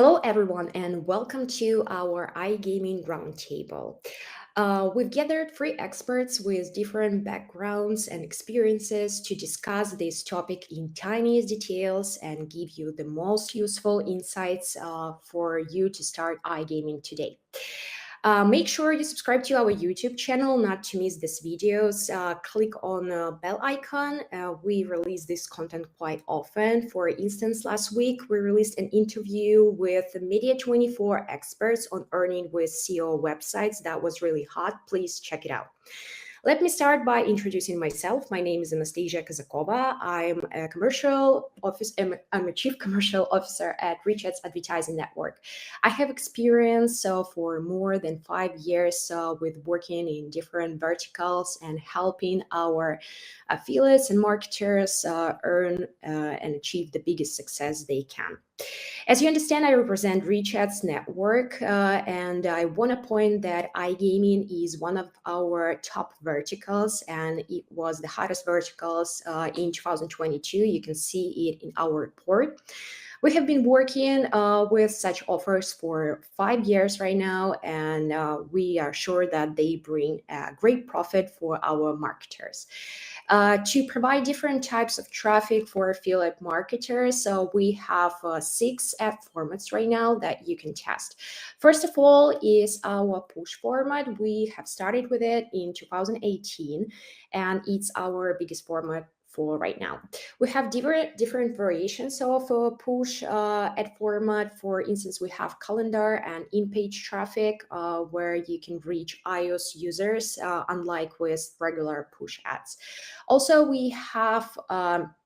Hello, everyone, and welcome to our iGaming Roundtable. We've gathered three experts with different backgrounds and experiences to discuss this topic in tiniest details and give you the most useful insights for you to start iGaming today. Make sure you subscribe to our YouTube channel not to miss these videos. Click on the bell icon. We release this content quite often. For instance, last week we released an interview with Media24 experts on earning with SEO websites. That was really hot. Please check it out. Let me start by introducing myself. My name is Anastasiya Kazakova. I'm a chief commercial officer at RichAds Advertising Network. I have experience for more than 5 years with working in different verticals and helping our affiliates and marketers earn and achieve the biggest success they can. As you understand, I represent RichAds Network, and I want to point that iGaming is one of our top verticals, and it was the hottest verticals in 2022. You can see it in our report. We have been working with such offers for 5 years right now, and we are sure that they bring a great profit for our marketers. To provide different types of traffic for affiliate marketers, we have 6 ad formats right now that you can test. First of all is our push format. We have started with it in 2018, and it's our biggest format for right now. We have different variations of push ad format. For instance, we have calendar and in-page traffic where you can reach iOS users, unlike with regular push ads. Also, we have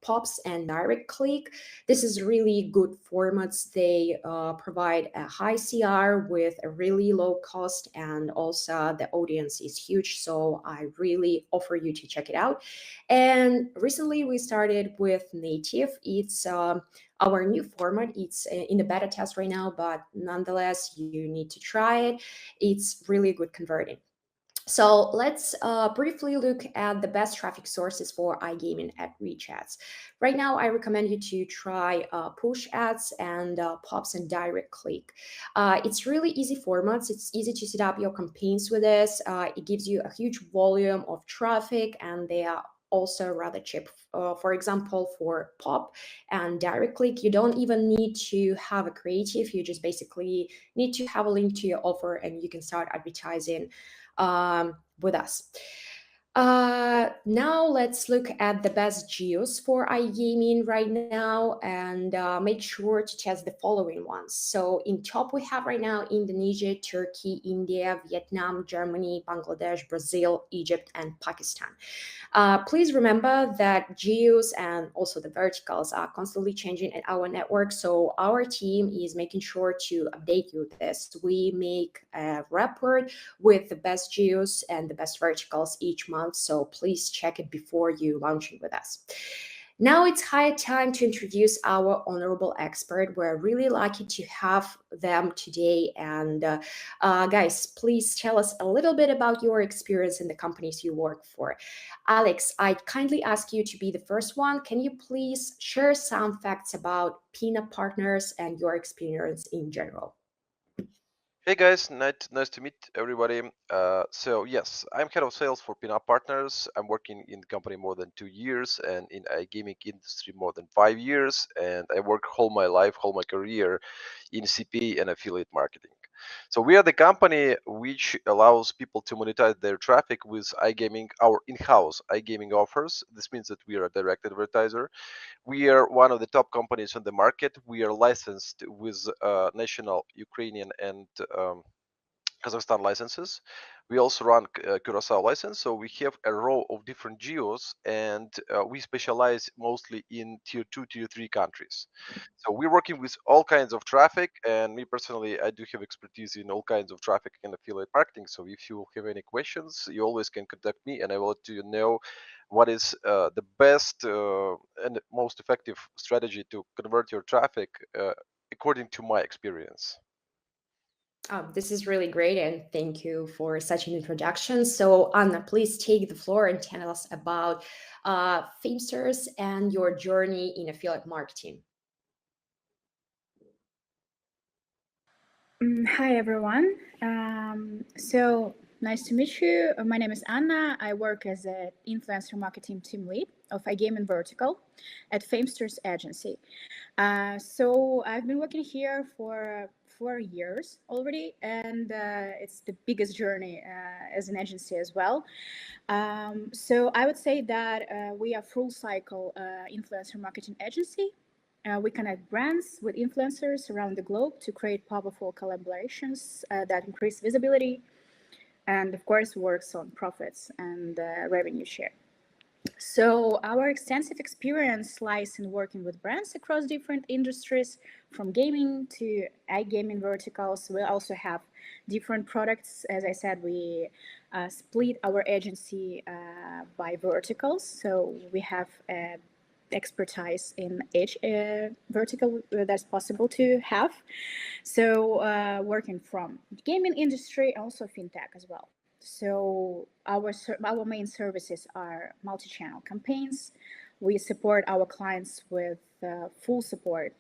pops and direct click. This is really good formats. They provide a high CR with a really low cost, and also the audience is huge. So I really offer you to check it out. And recently we started with native. It's our new format. It's in the beta test right now, but nonetheless, you need to try it. It's really good converting. So let's briefly look at the best traffic sources for iGaming at RichAds. Right now, I recommend you to try push ads and pops and direct click. It's really easy formats. It's easy to set up your campaigns with this. It gives you a huge volume of traffic, and they are also rather cheap. For example, for pop and direct click, you don't even need to have a creative. You just basically need to have a link to your offer, and you can start advertising with us. Now let's look at the best geos for iGaming right now, and make sure to test the following ones. So in top we have right now Indonesia, Turkey, India, Vietnam, Germany, Bangladesh, Brazil, Egypt, and Pakistan. Please remember that geos and also the verticals are constantly changing at our network, so our team is making sure to update you with this. We make a report with the best geos and the best verticals each month, so please check it before you launch it with us. Now it's high time to introduce our honorable expert. We're really lucky to have them today. And guys, please tell us a little bit about your experience in the companies you work for. Alex, I'd kindly ask you to be the first one. Can you please share some facts about Peanut Partners and your experience in general? Hey guys, nice to meet everybody. So yes, I'm head of sales for Peanut Partners. I'm working in the company more than 2 years and in iGaming industry more than 5 years. And I work whole my career in CPA and affiliate marketing. So we are the company which allows people to monetize their traffic with iGaming, our in-house iGaming offers. This means that we are a direct advertiser. We are one of the top companies on the market. We are licensed with national Ukrainian and Kazakhstan licenses. We also run Curacao license, so we have a row of different geos, and we specialize mostly in tier 2, tier 3 countries. So we're working with all kinds of traffic, and me personally, I do have expertise in all kinds of traffic and affiliate marketing. So if you have any questions, you always can contact me, and I will let you know what is the best and most effective strategy to convert your traffic according to my experience. This is really great, and thank you for such an introduction. So, Anna, please take the floor and tell us about Famesters and your journey in affiliate marketing. Hi, everyone. So nice to meet you. My name is Anna. I work as an influencer marketing team lead of iGaming vertical at Famesters agency. So I've been working here for 4 years already, and it's the biggest journey as an agency as well. So I would say that we are full cycle influencer marketing agency. We connect brands with influencers around the globe to create powerful collaborations that increase visibility and, of course, works on profits and revenue share. So our extensive experience lies in working with brands across different industries, from gaming to iGaming verticals. We also have different products. As I said, we split our agency by verticals. So we have expertise in each vertical that's possible to have. So working from gaming industry, also fintech as well. So our main services are multi-channel campaigns. We support our clients with full support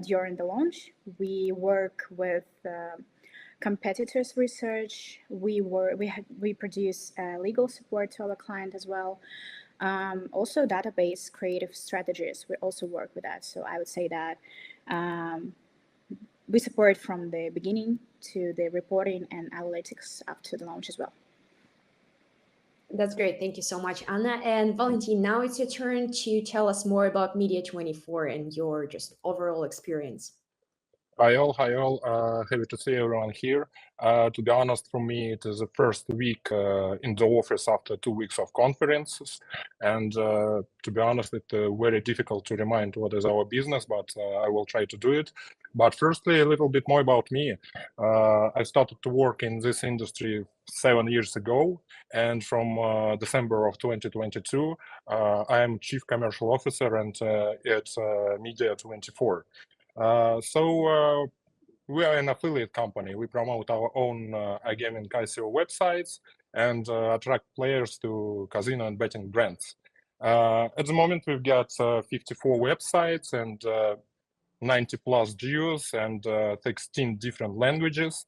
during the launch. We work with competitors research. We produce legal support to our client as well. Also database creative strategies. We also work with that. So I would say that we support from the beginning to the reporting and analytics up to the launch as well. That's great. Thank you so much, Anna. And Valentin, now it's your turn to tell us more about Media24 and your just overall experience. Hi all. Happy to see everyone here. To be honest, for me, it is the first week in the office after 2 weeks of conferences. And to be honest, it's very difficult to remind what is our business, but I will try to do it. But firstly, a little bit more about me. I started to work in this industry 7 years ago. And from December of 2022, I am Chief Commercial Officer and at Media24. So we are an affiliate company. We promote our own iGaming ICO websites and attract players to casino and betting brands. At the moment, we've got 54 websites and 90 plus GEOs and 16 different languages.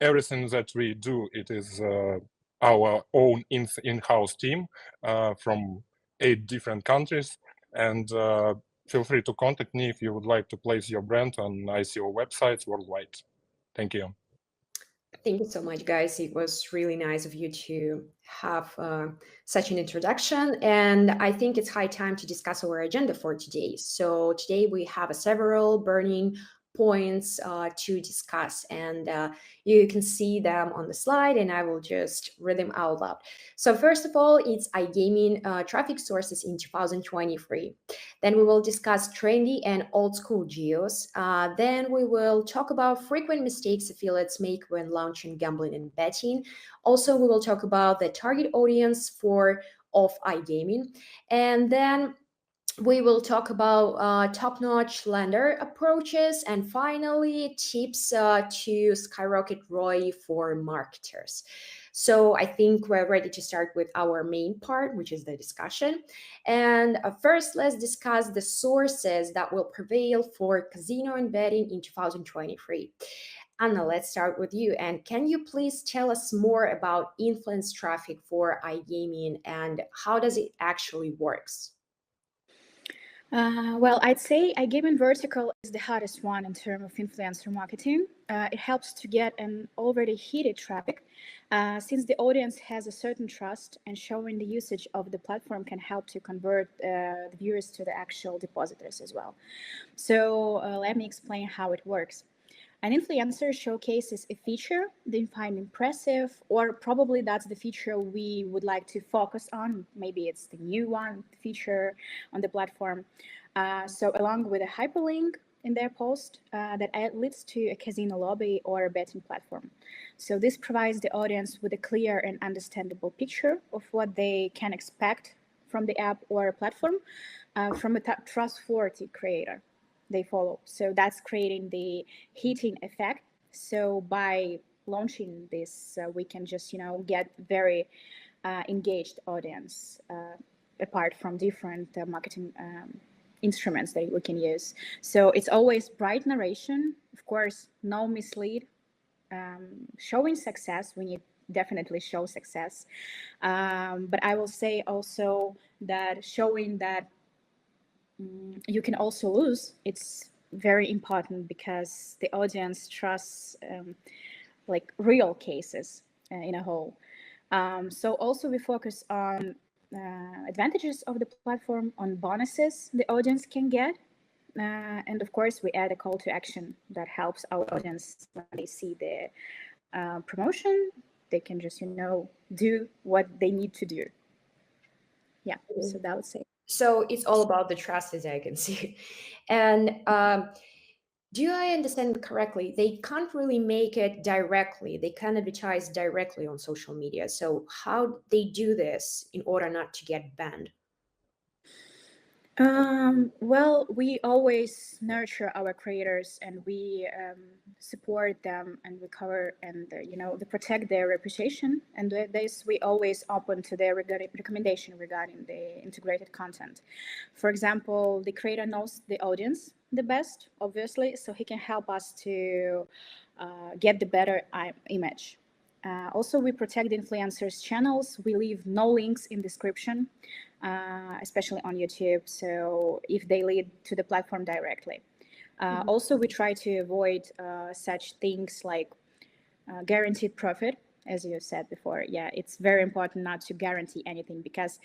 Everything that we do, it is our own in-house team from 8 different countries. And feel free to contact me if you would like to place your brand on ICO websites worldwide. Thank you. Thank you so much, guys. It was really nice of you to have such an introduction. And I think it's high time to discuss our agenda for today. So today we have several burning points to discuss, and you can see them on the slide, and I will just read them out loud. So first of all, it's iGaming traffic sources in 2023. Then we will discuss trendy and old school geos. Then we will talk about frequent mistakes affiliates make when launching gambling and betting. Also, we will talk about the target audience of iGaming, and then we will talk about top-notch lender approaches, and finally tips to skyrocket ROI for marketers. So I think we're ready to start with our main part, which is the discussion. And first, let's discuss the sources that will prevail for casino and betting in 2023. Anna, let's start with you. And can you please tell us more about influence traffic for iGaming and how does it actually works? Well, I'd say iGaming vertical is the hottest one in terms of influencer marketing. It helps to get an already heated traffic since the audience has a certain trust, and showing the usage of the platform can help to convert the viewers to the actual depositors as well. So let me explain how it works. An influencer showcases a feature they find impressive, or probably that's the feature we would like to focus on. Maybe it's the new one feature on the platform. So along with a hyperlink in their post that leads to a casino lobby or a betting platform. So this provides the audience with a clear and understandable picture of what they can expect from the app or platform from a trustworthy creator they follow. So that's creating the heating effect. So by launching this, we can just, get very engaged audience apart from different marketing instruments that we can use. So it's always bright narration, of course, no mislead, showing success. We need definitely show success. But I will say also that showing that you can also lose, it's very important because the audience trusts like real cases in a whole. So also we focus on advantages of the platform, on bonuses the audience can get. And of course, we add a call to action that helps our audience when they see the promotion, they can just, do what they need to do. Yeah, so that would say. So it's all about the trust, as I can see. And do I understand correctly? They can't really make it directly. They can't advertise directly on social media. So how they do this in order not to get banned? Well, we always nurture our creators and we support them and we cover and, they protect their reputation. And this we always open to their recommendation regarding the integrated content. For example, the creator knows the audience the best, obviously, so he can help us to get the better image. Also, we protect the influencers' channels. We leave no links in description, especially on YouTube, so if they lead to the platform directly. Also, we try to avoid such things like guaranteed profit, as you said before. Yeah, it's very important not to guarantee anything because,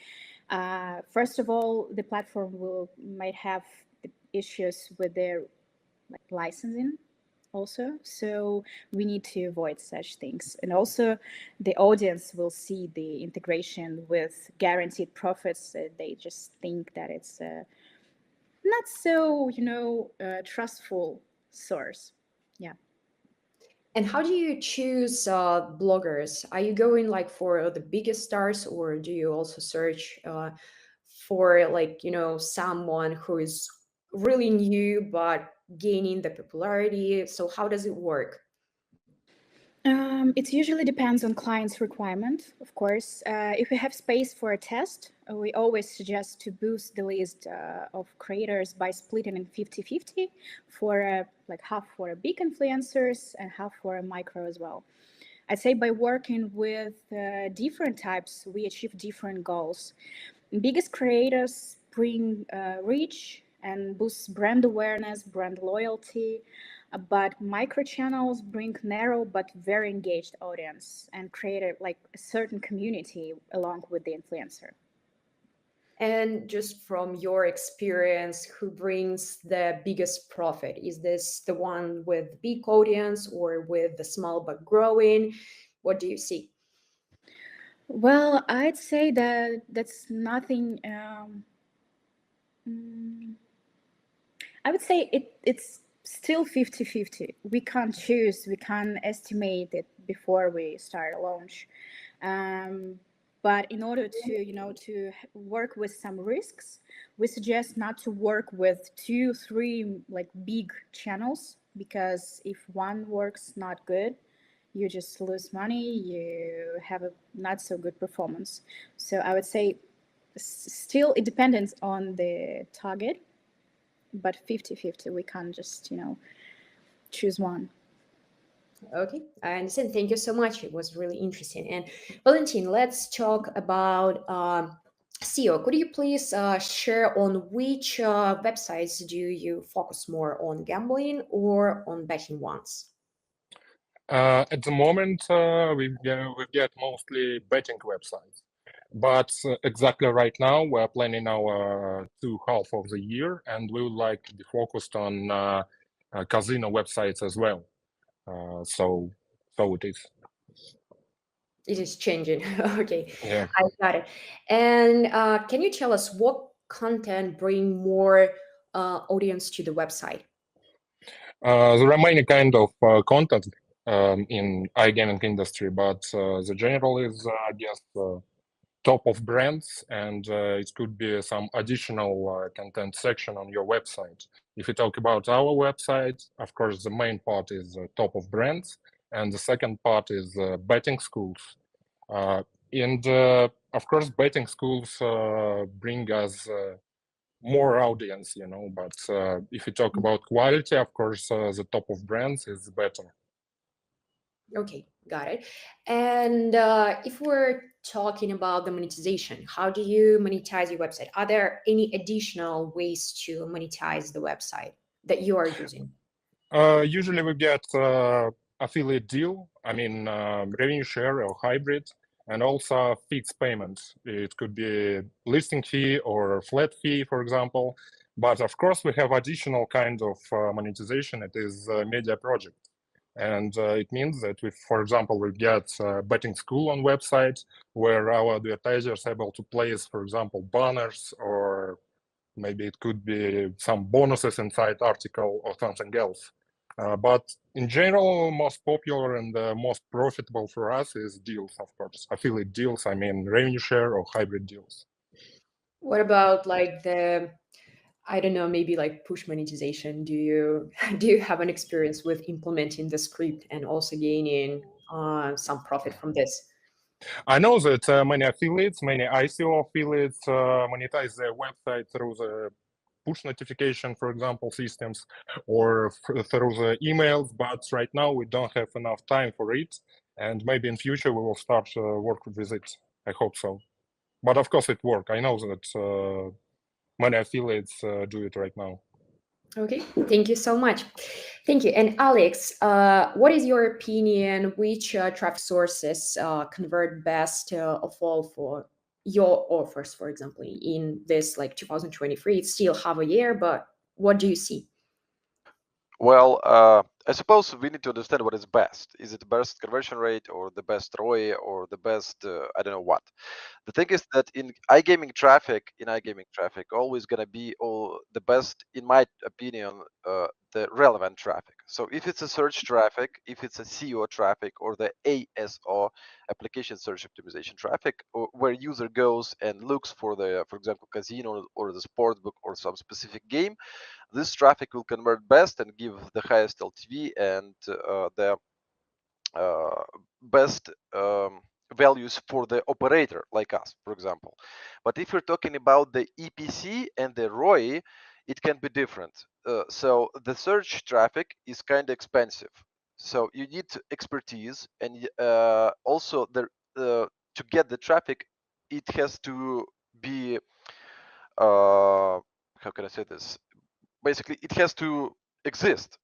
first of all, the platform might have issues with their licensing also, so we need to avoid such things. And also the audience will see the integration with guaranteed profits. They just think that it's not so trustful source. Yeah. And how do you choose bloggers? Are you going like for the biggest stars, or do you also search for someone who is really new but gaining the popularity? So how does it work? It usually depends on client's requirement, of course. If we have space for a test, we always suggest to boost the list of creators by splitting in 50-50 for half for big influencers and half for micro as well. I'd say by working with different types, we achieve different goals. Biggest creators bring reach and boost brand awareness, brand loyalty, but micro channels bring narrow but very engaged audience and create a certain community along with the influencer. And just from your experience, who brings the biggest profit? Is this the one with big audience or with the small but growing? What do you see? Well, I'd say that that's nothing. I would say it's still 50-50. We can't choose, we can't estimate it before we start a launch. But in order to, to work with some risks, we suggest not to work with 2-3 big channels, because if one works not good, you just lose money, you have a not so good performance. So I would say still it depends on the target, but 50-50, we can't just, choose one. Okay, I understand. Thank you so much. It was really interesting. And Valentin, let's talk about SEO. Could you please share on which websites do you focus more on, gambling or on betting ones? At the moment, we get mostly betting websites. But exactly right now, we're planning our half of the year, and we would like to be focused on casino websites as well. So it is. It is changing. Okay, Yeah. I got it. And can you tell us what content bring more audience to the website? There are many kind of content in iGaming industry, but the general is, I guess, top of brands, and it could be some additional content section on your website. If you talk about our website, of course, the main part is top of brands, and the second part is betting schools. And of course, betting schools bring us more audience, but if you talk about quality, of course, the top of brands is better. Okay, got it. And if we're talking about the monetization, how do you monetize your website? Are there any additional ways to monetize the website that you are using? Usually we get affiliate deal, revenue share or hybrid, and also fixed payments. It could be listing fee or flat fee, for example. But of course, we have additional kind of monetization. It is a media project. And it means that if, for example, we get a betting school on website where our advertisers are able to place, for example, banners, or maybe it could be some bonuses inside article or something else. But in general, most popular and most profitable for us is deals, of course, affiliate deals. Revenue share or hybrid deals. What about like I don't know, maybe like push monetization? Do you have an experience with implementing the script and also gaining some profit from this? I know that many affiliates, many ICO affiliates monetize their website through the push notification, for example, systems, or through the emails, but right now we don't have enough time for it, and maybe in future we will start work with it. I hope so. But of course it works. I know that many affiliates do it right now. Okay, thank you so much. Thank you. And Alex, what is your opinion? Which traffic sources convert best of all for your offers, for example, in this like 2023? It's still half a year, but what do you see? Well, I suppose we need to understand what is best. Is it the best conversion rate, or the best ROI, or the best I don't know what? The thing is that in iGaming traffic, always gonna be all the best, in my opinion, the relevant traffic. So if it's a search traffic, if it's a SEO traffic, or the ASO, application search optimization traffic, or where user goes and looks for the, for example, casino or the sportsbook or some specific game, this traffic will convert best and give the highest LTV and the best values for the operator like us, for example. But if we're talking about the EPC and the ROI, it can be different. So the search traffic is kind of expensive. So you need expertise, and also to get the traffic, it has to be how can I say this? Basically, it has to exist.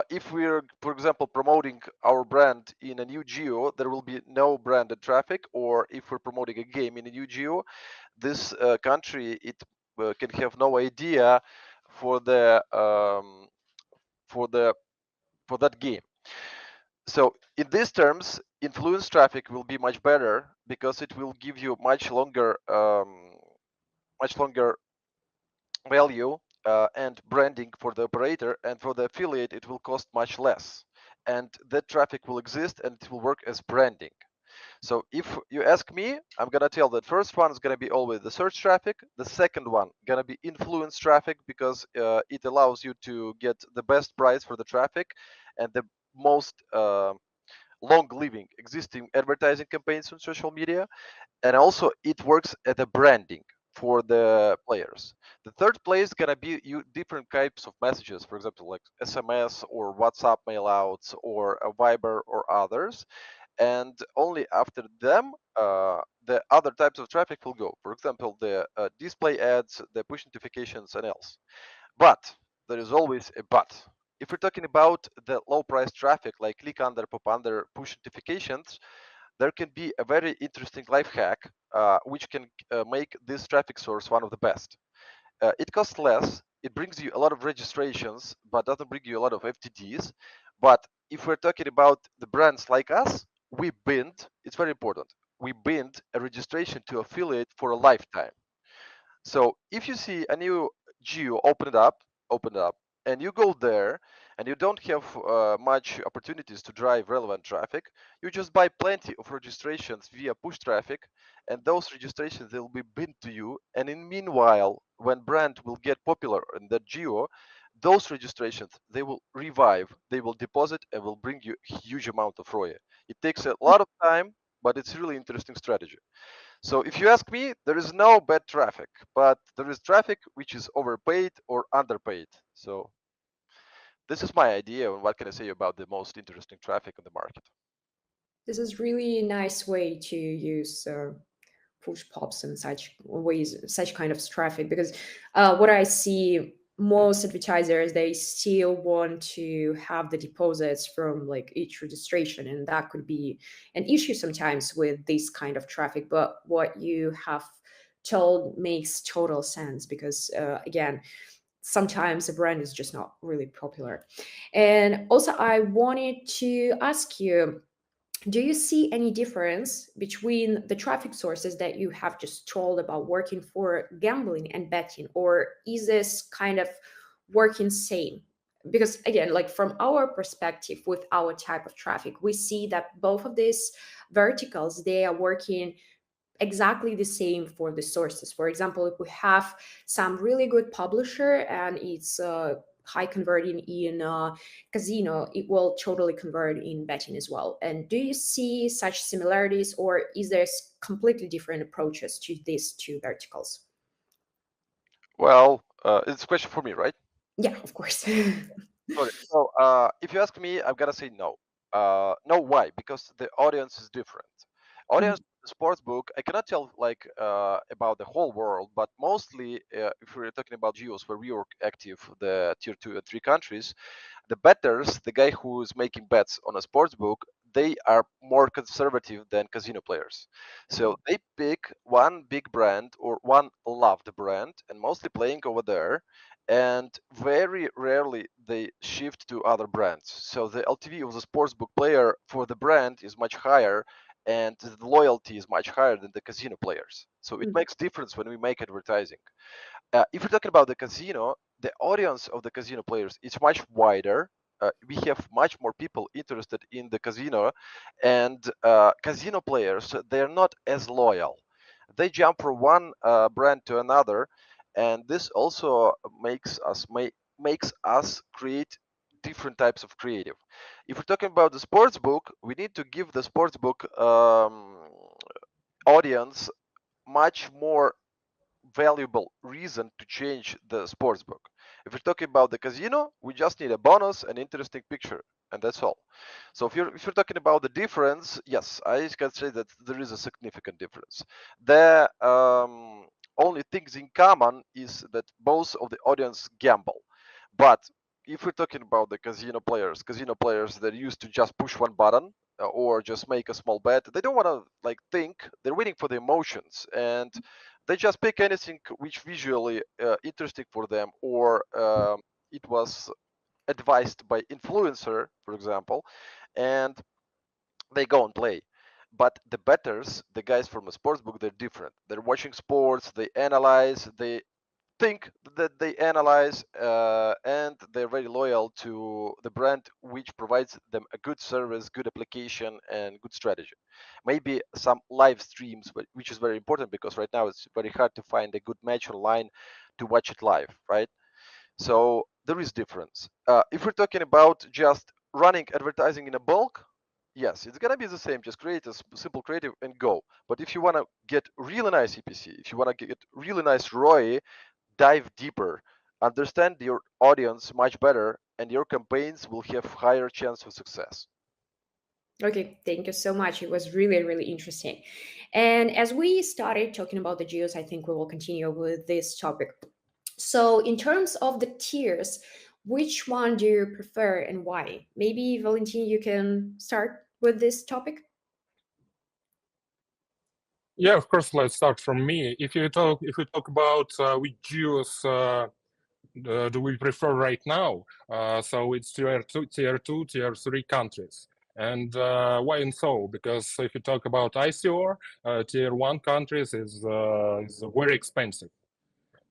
If we're, for example, promoting our brand in a new geo, there will be no branded traffic. Or if we're promoting a game in a new geo, this country can have no idea for the for the for that game. So in these terms, influence traffic will be much better because it will give you much longer value and branding for the operator, and for the affiliate it will cost much less, and that traffic will exist and it will work as branding. So if you ask me, I'm gonna tell that first one is gonna be always the search traffic. The second one gonna be influence traffic, because it allows you to get the best price for the traffic and the most long-living existing advertising campaigns on social media, and also it works as a branding for the players. The third place is gonna be different types of messages, for example, like SMS or WhatsApp mailouts or a Viber or others, and only after them the other types of traffic will go. For example, the display ads, the push notifications, and else. But there is always a but. If we're talking about the low price traffic like click under, pop under, push notifications, there can be a very interesting life hack which can make this traffic source one of the best. It costs less, it brings you a lot of registrations, but doesn't bring you a lot of FTDs. But if we're talking about the brands like us, we bind, it's very important, we bind a registration to affiliate for a lifetime. So if you see a new geo open up, and you go there, and you don't have much opportunities to drive relevant traffic, you just buy plenty of registrations via push traffic, and those registrations will be binned to you. And in meanwhile, when brand will get popular in that geo, those registrations, they will revive, they will deposit, and will bring you a huge amount of ROI. It takes a lot of time, but it's really interesting strategy. So if you ask me, there is no bad traffic, but there is traffic which is overpaid or underpaid. So this is my idea on what can I say about the most interesting traffic on the market. This is really nice way to use push pops and such ways, such kind of traffic, because what I see, most advertisers, they still want to have the deposits from like each registration, and that could be an issue sometimes with this kind of traffic. But what you have told makes total sense, because again, sometimes a brand is just not really popular. And also I wanted to ask you, do you see any difference between the traffic sources that you have just told about working for gambling and betting, or is this kind of working same? Because again, like from our perspective with our type of traffic, we see that both of these verticals, they are working exactly the same for the sources. For example, if we have some really good publisher and it's high converting in casino, it will totally convert in betting as well. And do you see such similarities, or is there completely different approaches to these two verticals? Well, it's a question for me, right? Yeah, of course. Okay. So if you ask me, I'm gonna say no. No, why? Because the audience is different. Audience sports book, I cannot tell like about the whole world, but mostly if we're talking about geos where we are active, the tier 2 and 3 countries, the betters, the guy who is making bets on a sports book, they are more conservative than casino players. So they pick one big brand or one loved brand and mostly playing over there. And very rarely they shift to other brands. So the LTV of the sportsbook player for the brand is much higher, and the loyalty is much higher than the casino players. So it makes difference when we make advertising. If we're talking about the casino, the audience of the casino players is much wider. We have much more people interested in the casino, and casino players, they're not as loyal. They jump from one brand to another, and this also makes us create different types of creative. If we're talking about the sports book, we need to give the sports book audience much more valuable reason to change the sports book. If we're talking about the casino, we just need a bonus, an interesting picture, and that's all. So if you're talking about the difference, yes, I can say that there is a significant difference. The only things in common is that both of the audience gamble, but if we're talking about the casino players that used to just push one button or just make a small bet, they don't want to like think. They're waiting for the emotions, and they just pick anything which visually interesting for them, or it was advised by influencer, for example, and they go and play. But the betters, the guys from a sports book, they're different. They're watching sports, they analyze, they think that they analyze, and they're very loyal to the brand which provides them a good service, good application, and good strategy. Maybe some live streams, which is very important because right now it's very hard to find a good match online to watch it live, right? So there is difference. If we're talking about just running advertising in a bulk, yes, it's gonna be the same. Just create a simple creative and go. But if you wanna get really nice EPC, if you wanna get really nice ROI, dive deeper, understand your audience much better, and your campaigns will have higher chance of success. Okay, thank you so much. It was really, really interesting. And as we started talking about the geos, I think we will continue with this topic. So, in terms of the tiers, which one do you prefer and why? Maybe, Valentin, you can start with this topic. Yeah, of course. Let's start from me. If we talk about which geos do we prefer right now, so it's tier 2, tier 3 countries. And why and so? Because if you talk about ICO, tier 1 countries is very expensive.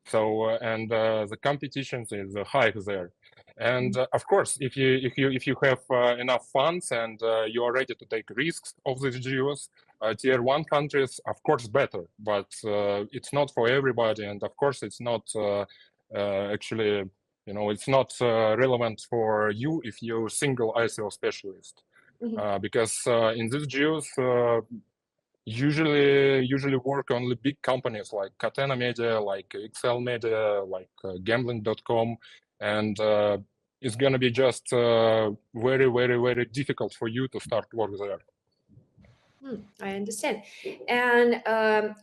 So and the competition is high there. And of course, if you have enough funds and you are ready to take risks of these geos, tier 1 countries, of course, better. But it's not for everybody, and of course, it's not actually, it's not relevant for you if you're a single ICO specialist. Because in these geos, usually work on the big companies like Catena Media, like XL Media, like gambling.com, and it's gonna be just very difficult for you to start work there. I understand. And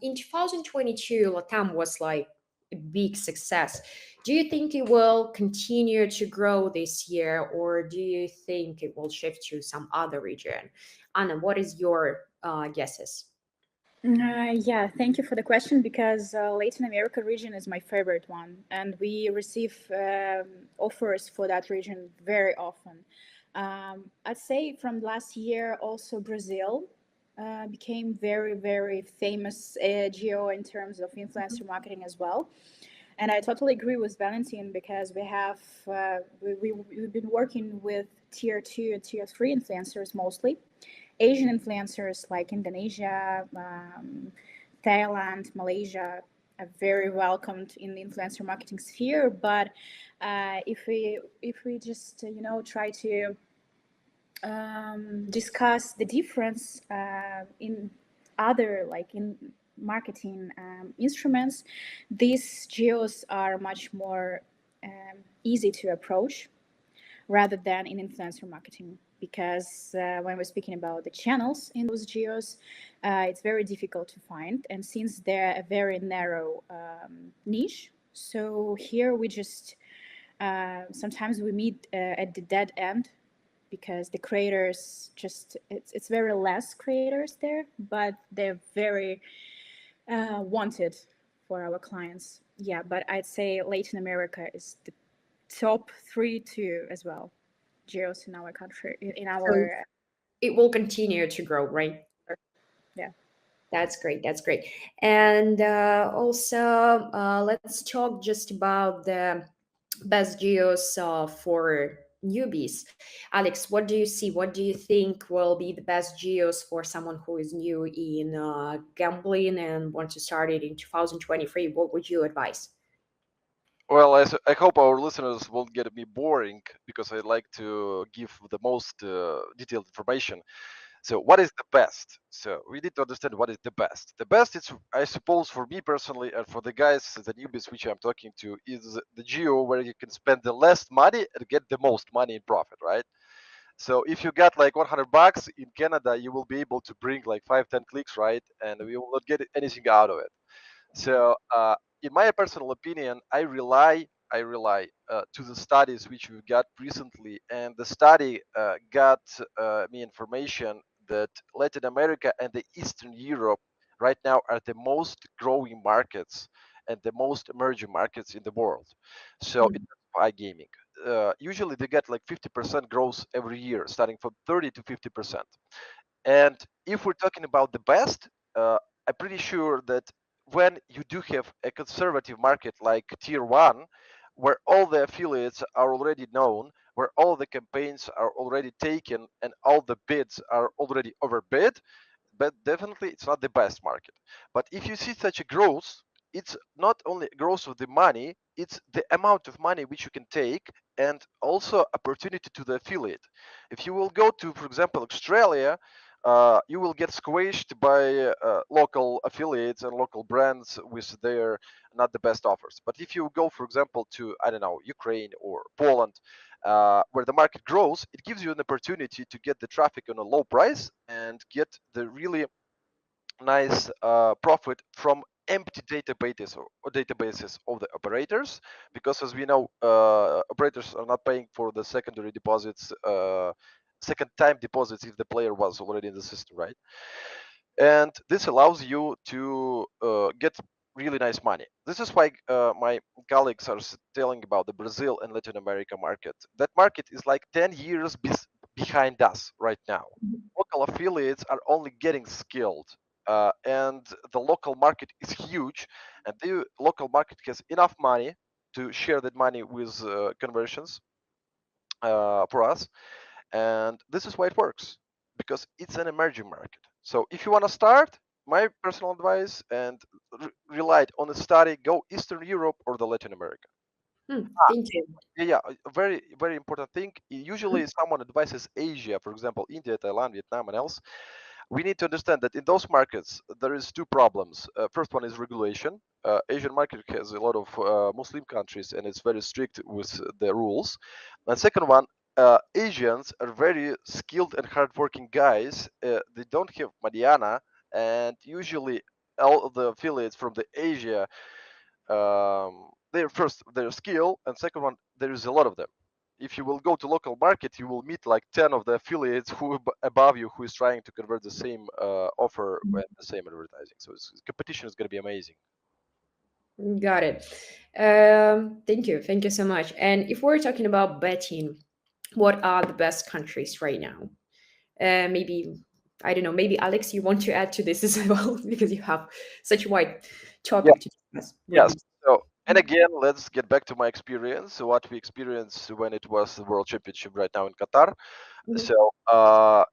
in 2022, LATAM was like a big success. Do you think it will continue to grow this year, or do you think it will shift to some other region? Anna, what is your guesses? Yeah, thank you for the question, because Latin America region is my favorite one, and we receive offers for that region very often. I'd say from last year also Brazil became very famous geo in terms of influencer marketing as well. And I totally agree with Valentin, because we have we've been working with tier 2 and tier 3 influencers mostly. Asian influencers like Indonesia, Thailand, Malaysia are very welcomed in the influencer marketing sphere. But if we just try to discuss the difference in other, like in marketing instruments, these geos are much more easy to approach rather than in influencer marketing, because when we're speaking about the channels in those geos, it's very difficult to find, and since they're a very narrow niche, so here we just sometimes we meet at the dead end, because the creators just it's very less creators there, but they're very wanted for our clients. Yeah, but I'd say Latin America is the top 3 too as well, geos in our country, in our It will continue to grow, right? yeah. That's great. That's great. And also, let's talk just about the best geos for newbies. Alex, what do you see? What do you think will be the best geos for someone who is new in gambling and wants to start it in 2023? What would you advise? Well, I hope our listeners won't get me boring, because I like to give the most detailed information. So, what is the best? So, we need to understand what is the best. The best, is, I suppose, for me personally, and for the guys, the newbies which I'm talking to, is the geo where you can spend the less money and get the most money in profit, right? So, if you got like $100 in Canada, you will be able to bring like 5, 10 clicks, right? And we will not get anything out of it. So, in my personal opinion, I rely to the studies which we got recently, and the study got me information that Latin America and the Eastern Europe right now are the most growing markets and the most emerging markets in the world. So, in terms of iGaming, usually they get like 50% growth every year, starting from 30 to 50%. And if we're talking about the best, I'm pretty sure that when you do have a conservative market like tier 1, where all the affiliates are already known, where all the campaigns are already taken and all the bids are already overbid, but definitely it's not the best market. But if you see such a growth, it's not only growth of the money, it's the amount of money which you can take, and also opportunity to the affiliate. If you will go to, for example, Australia, you will get squished by local affiliates and local brands with their not the best offers. But if you go, for example, to, I don't know, Ukraine or Poland, where the market grows, it gives you an opportunity to get the traffic on a low price and get the really nice profit from empty databases of the operators, because as we know, operators are not paying for the secondary deposits, second time deposits, if the player was already in the system, right? And this allows you to get really nice money. This is why my colleagues are telling about the Brazil and Latin America market. That market is like 10 years behind us right now. Local affiliates are only getting skilled, and the local market is huge, and the local market has enough money to share that money with conversions for us. And this is why it works, because it's an emerging market. So if you want to start, my personal advice, and rely on a study, go Eastern Europe or the Latin America. Thank you. Yeah, a very important thing. Usually someone advises Asia, for example, India, Thailand, Vietnam, and else. we need to understand that in those markets there is two problems. First one is regulation. Asian market has a lot of Muslim countries and it's very strict with the rules. And second one, Asians are very skilled and hardworking guys. They don't have Mariana, and usually all of the affiliates from the Asia, their skill, and second one, there is a lot of them. If you will go to local market, you will meet like 10 of the affiliates who above you who is trying to convert the same offer and the same advertising. So competition is going to be amazing. Got it. Thank you so much. And if we're talking about betting, what are the best countries right now? Maybe, I don't know, maybe Alex, you want to add to this as well because you have such a wide topic to discuss. Yes. So, and again, let's get back to my experience. So what we experienced when it was the World Championship right now in Qatar. So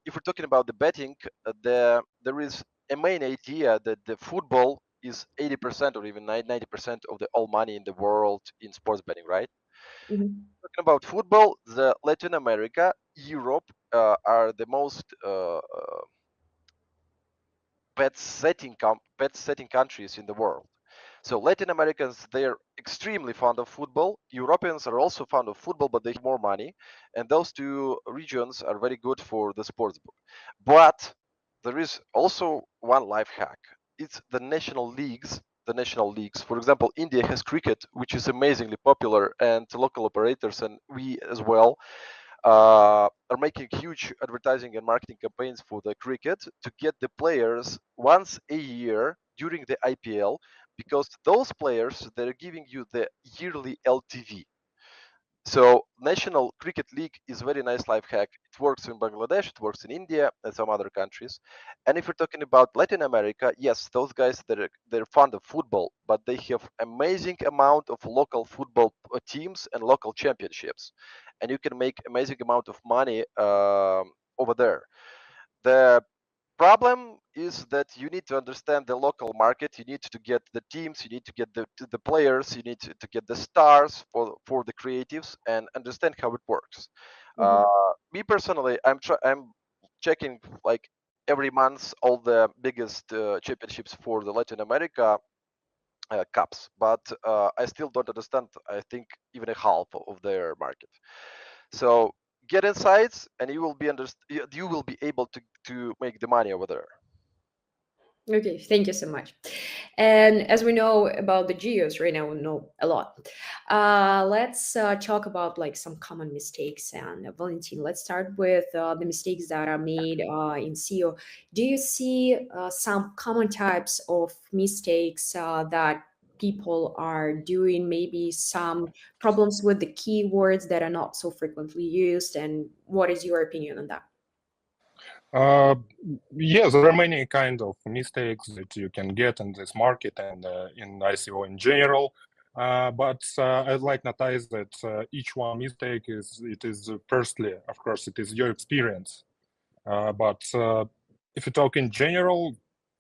if we're talking about the betting, there is a main idea that the football is 80% or even 90% of the all money in the world in sports betting, right? Talking about football, the Latin America, Europe are the most bet setting countries in the world. So Latin Americans, they're extremely fond of football. Europeans are also fond of football, but they have more money. And those two regions are very good for the sports book. But there is also one life hack. It's the national leagues. The national leagues. For example, India has cricket, which is amazingly popular, and local operators and we as well are making huge advertising and marketing campaigns for the cricket to get the players once a year during the IPL, because those players, they're giving you the yearly LTV. So National Cricket League is very nice life hack. It works in Bangladesh, it works in India and some other countries. And if we're talking about Latin America, yes, those guys, they're fond of football, but they have amazing amount of local football teams and local championships. And you can make amazing amount of money over there. The problem is that you need to understand the local market. You need to get the teams, you need to get the players, you need to get the stars for the creatives and understand how it works. Me personally, I'm checking like every month all the biggest championships for the Latin America cups, but I still don't understand, I think, even a half of their market. So get insights and you will be able to make the money over there. Okay, thank you so much. And as we know about the GEOs right now, we know a lot. Let's talk about like some common mistakes. And Valentin, let's start with the mistakes that are made in SEO. Do you see some common types of mistakes that people are doing? Maybe some problems with the keywords that are not so frequently used. And what is your opinion on that? Yes, there are many kind of mistakes that you can get in this market and in ICO in general. But I'd like to notice that each one mistake is firstly, of course, it is your experience. But if you talk in general,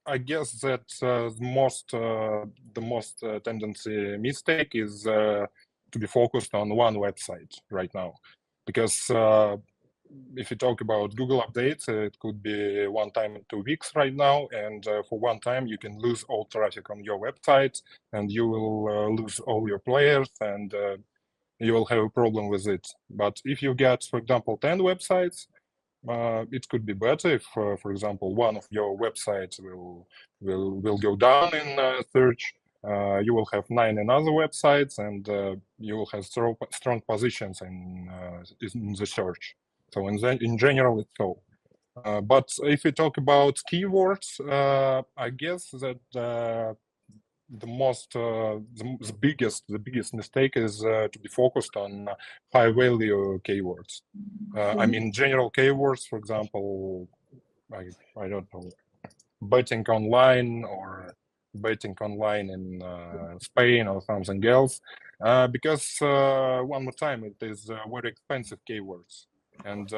I guess that the most tendency mistake is to be focused on one website right now, because if you talk about Google updates, it could be 1 time in 2 weeks right now, and for 1 time you can lose all traffic on your website, and you will lose all your players, and you will have a problem with it. But if you get, for example, 10 websites, it could be better if, for example, one of your websites will go down in search. You will have 9 in other websites, and you will have strong positions in the search. So in general, it's so. But if we talk about keywords, I guess that the biggest mistake is to be focused on high value keywords. I mean, general keywords, for example, I don't know, betting online or betting online in Spain or something else, because one more time, it is very expensive keywords, and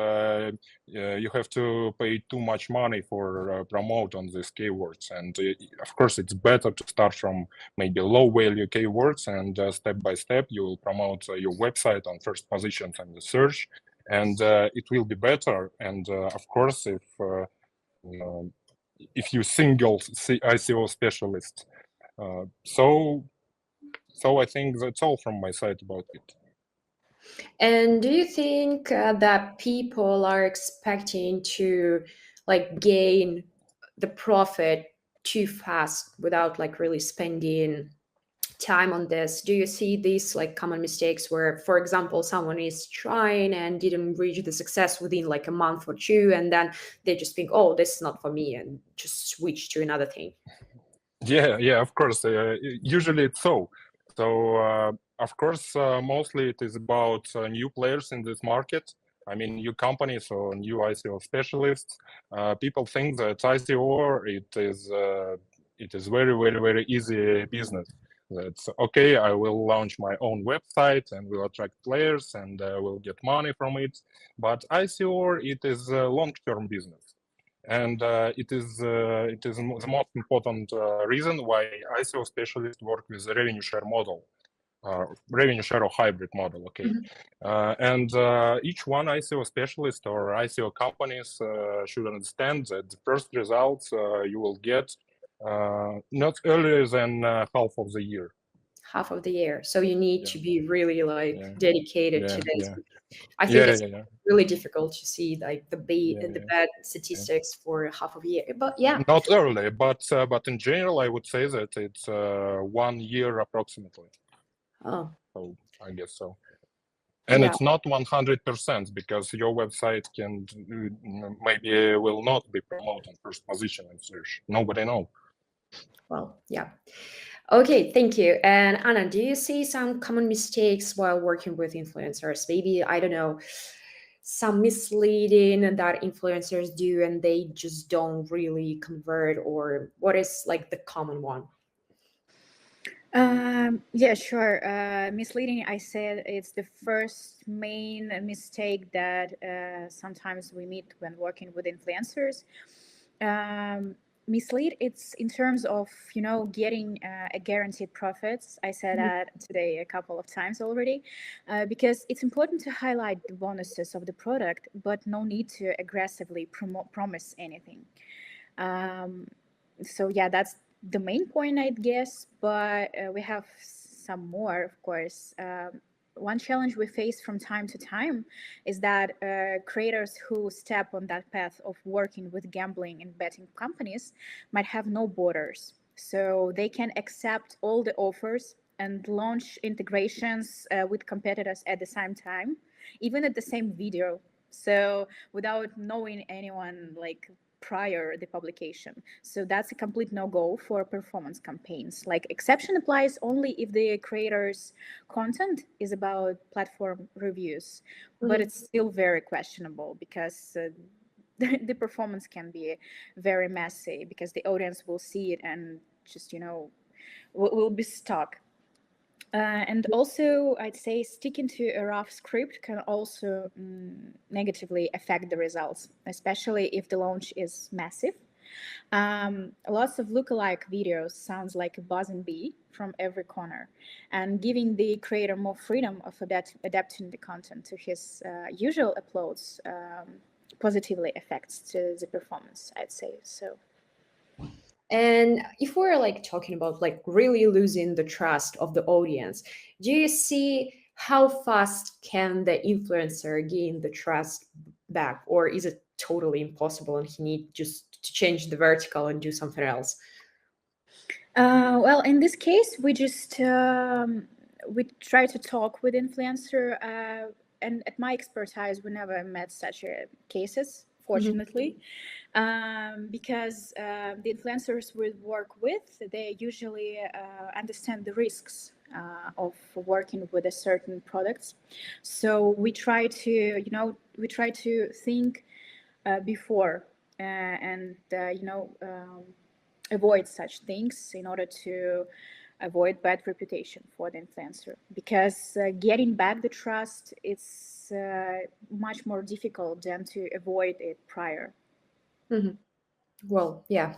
you have to pay too much money for promote on these keywords. And of course, it's better to start from maybe low value keywords, and step by step you will promote your website on first positions in the search, and it will be better. And of course, if if you single ICO specialist. So I think that's all from my side about it. And do you think that people are expecting to like gain the profit too fast without like really spending time on this? Do you see these like common mistakes where, for example, someone is trying and didn't reach the success within like a month or two, and then they just think, oh, this is not for me, and just switch to another thing? Yeah, of course. Usually it's so. So of course, mostly it is about new players in this market. I mean, new companies or new ICO specialists. People think that ICO it is very easy business. That's okay. I will launch my own website and will attract players and will get money from it. But ICO it is a long-term business. And it is the most important reason why ICO specialists work with a revenue share model, revenue share or hybrid model. Okay, and each one ICO specialist or ICO companies should understand that the first results you will get not earlier than half of the year. Half of the year. So you need to be really like dedicated to this. I think it's really difficult to see like the bad statistics for half of a year. But yeah, not early, but in general, I would say that it's 1 year approximately. Oh, so I guess so. And it's not 100% because your website can maybe will not be promoted first position in search. Nobody knows. Well, yeah. Okay, thank you. And Anna, do you see some common mistakes while working with influencers? Maybe, I don't know, some misleading that influencers do and they just don't really convert, or what is like the common one? Yeah, sure. Misleading, I said it's the first main mistake that sometimes we meet when working with influencers. Mislead, it's in terms of, getting a guaranteed profits. I said that today a couple of times already, because it's important to highlight the bonuses of the product, but no need to aggressively promise anything. So yeah, that's the main point, I guess, but we have some more, of course. One challenge we face from time to time is that creators who step on that path of working with gambling and betting companies might have no borders. So they can accept all the offers and launch integrations with competitors at the same time, even at the same video. So without knowing anyone like prior the publication. So that's a complete no-go for performance campaigns. Like exception applies only if the creator's content is about platform reviews, but it's still very questionable because the performance can be very messy because the audience will see it and just, will be stuck. And also, I'd say sticking to a rough script can also negatively affect the results, especially if the launch is massive. Lots of lookalike videos sounds like a buzzing bee from every corner, and giving the creator more freedom of adapting the content to his usual uploads positively affects the performance, I'd say. So. And if we're like talking about like really losing the trust of the audience, do you see how fast can the influencer gain the trust back, or is it totally impossible and he needs just to change the vertical and do something else? Well, in this case, we just we try to talk with influencer, and at my expertise, we never met such cases, fortunately. Because the influencers we work with, they usually understand the risks of working with a certain products. So we try to, think before and, avoid such things in order to avoid bad reputation for the influencer. Because getting back the trust, it's much more difficult than to avoid it prior. Well, yeah,